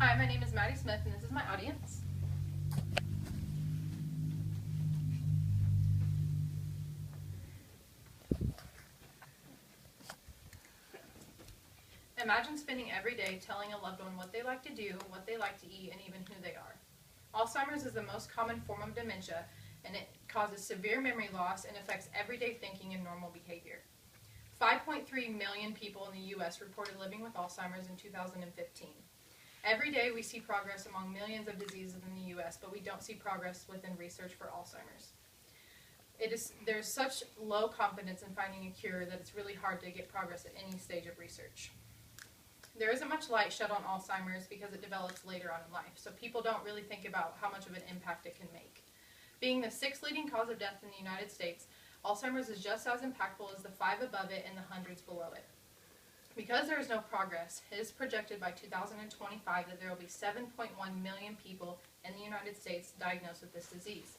Hi, my name is Maddie Smith, and this is my audience. Imagine spending every day telling a loved one what they like to do, what they like to eat, and even who they are. Alzheimer's is the most common form of dementia, and it causes severe memory loss and affects everyday thinking and normal behavior. 5.3 million people in the U.S. reported living with Alzheimer's in 2015. Every day we see progress among millions of diseases in the U.S., but we don't see progress within research for Alzheimer's. There's such low confidence in finding a cure that it's really hard to get progress at any stage of research. There isn't much light shed on Alzheimer's because it develops later on in life, so people don't really think about how much of an impact it can make. Being the 6th leading cause of death in the United States, Alzheimer's is just as impactful as the 5 above it and the hundreds below it. Because there is no progress, it is projected by 2025 that there will be 7.1 million people in the United States diagnosed with this disease.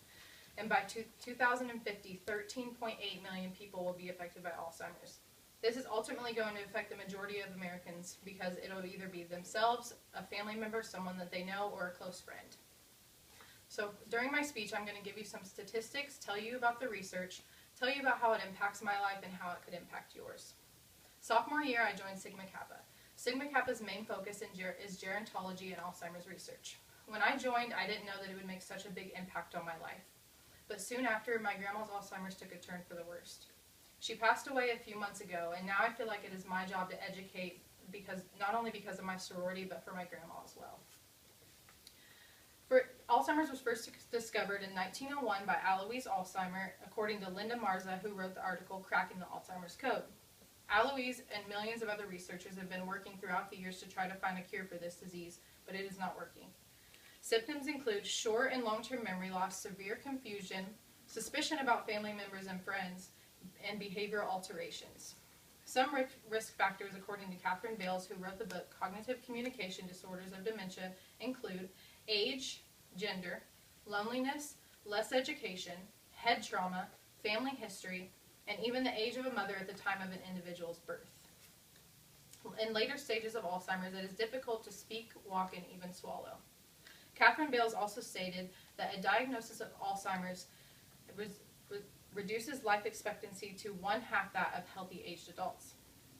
And by 2050, 13.8 million people will be affected by Alzheimer's. This is ultimately going to affect the majority of Americans because it'll either be themselves, a family member, someone that they know, or a close friend. So during my speech, I'm going to give you some statistics, tell you about the research, tell you about how it impacts my life and how it could impact yours. Sophomore year, I joined Sigma Kappa. Sigma Kappa's main focus is gerontology and Alzheimer's research. When I joined, I didn't know that it would make such a big impact on my life. But soon after, my grandma's Alzheimer's took a turn for the worst. She passed away a few months ago, and now I feel like it is my job to educate, not only because of my sorority, but for my grandma as well. Alzheimer's was first discovered in 1901 by Alois Alzheimer, according to Linda Marza, who wrote the article Cracking the Alzheimer's Code. Alois and millions of other researchers have been working throughout the years to try to find a cure for this disease, but it is not working. Symptoms include short and long-term memory loss, severe confusion, suspicion about family members and friends, and behavioral alterations. Some risk factors, according to Catherine Bales, who wrote the book Cognitive Communication Disorders of Dementia, include age, gender, loneliness, less education, head trauma, family history, and even the age of a mother at the time of an individual's birth. In later stages of Alzheimer's, it is difficult to speak, walk, and even swallow. Catherine Bales also stated that a diagnosis of Alzheimer's reduces life expectancy to 1/2 that of healthy aged adults.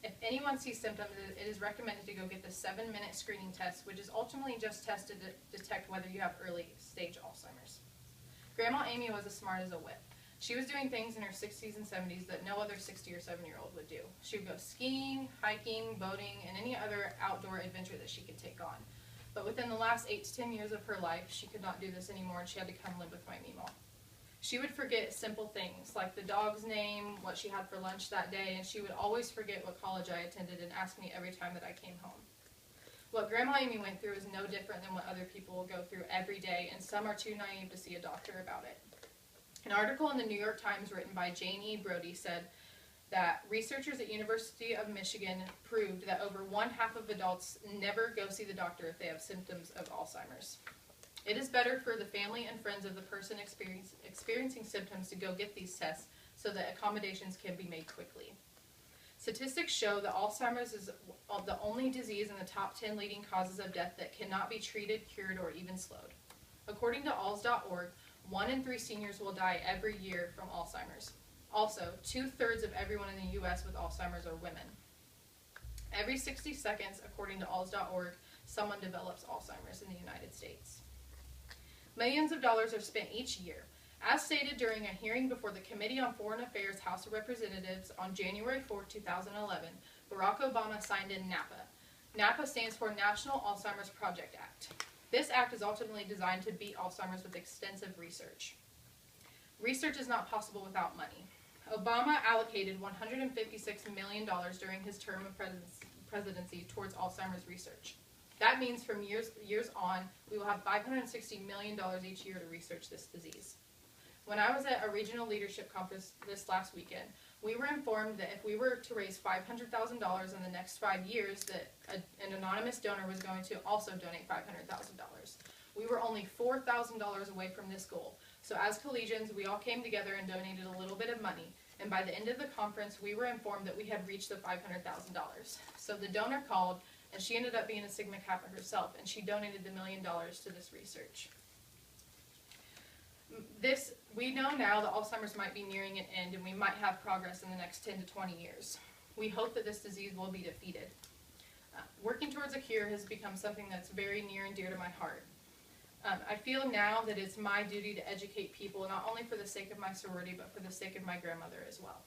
If anyone sees symptoms, it is recommended to go get the 7-minute screening test, which is ultimately just tested to detect whether you have early stage Alzheimer's. Grandma Amy was as smart as a whip. She was doing things in her 60s and 70s that no other 60 or 70-year-old would do. She would go skiing, hiking, boating, and any other outdoor adventure that she could take on. But within the last 8 to 10 years of her life, she could not do this anymore, and she had to come live with my Meemaw. She would forget simple things like the dog's name, what she had for lunch that day, and she would always forget what college I attended and ask me every time that I came home. What Grandma Amy went through is no different than what other people will go through every day, and some are too naive to see a doctor about it. An article in the New York Times written by Jane E. Brody said that researchers at University of Michigan proved that over 1/2 of adults never go see the doctor if they have symptoms of Alzheimer's. It is better for the family and friends of the person experiencing symptoms to go get these tests so that accommodations can be made quickly. Statistics show that Alzheimer's is the only disease in the top 10 leading causes of death that cannot be treated, cured, or even slowed. According to alz.org, 1 in 3 seniors will die every year from Alzheimer's. Also, 2/3 of everyone in the U.S. with Alzheimer's are women. Every 60 seconds, according to alz.org, someone develops Alzheimer's in the United States. Millions of dollars are spent each year. As stated during a hearing before the Committee on Foreign Affairs House of Representatives on January 4, 2011, Barack Obama signed in NAPA. NAPA stands for National Alzheimer's Project Act. This act is ultimately designed to beat Alzheimer's with extensive research. Research is not possible without money. Obama allocated $156 million during his term of presidency towards Alzheimer's research. That means from years on, we will have $560 million each year to research this disease. When I was at a regional leadership conference this last weekend, we were informed that if we were to raise $500,000 in the next 5 years, that an anonymous donor was going to also donate $500,000. We were only $4,000 away from this goal. So as collegians, we all came together and donated a little bit of money. And by the end of the conference, we were informed that we had reached the $500,000. So the donor called And she ended up being a Sigma Kappa herself, and she donated the $1 million to this research. We know now that Alzheimer's might be nearing an end, and we might have progress in the next 10 to 20 years. We hope that this disease will be defeated. Working towards a cure has become something that's very near and dear to my heart. I feel now that it's my duty to educate people, not only for the sake of my sorority, but for the sake of my grandmother as well.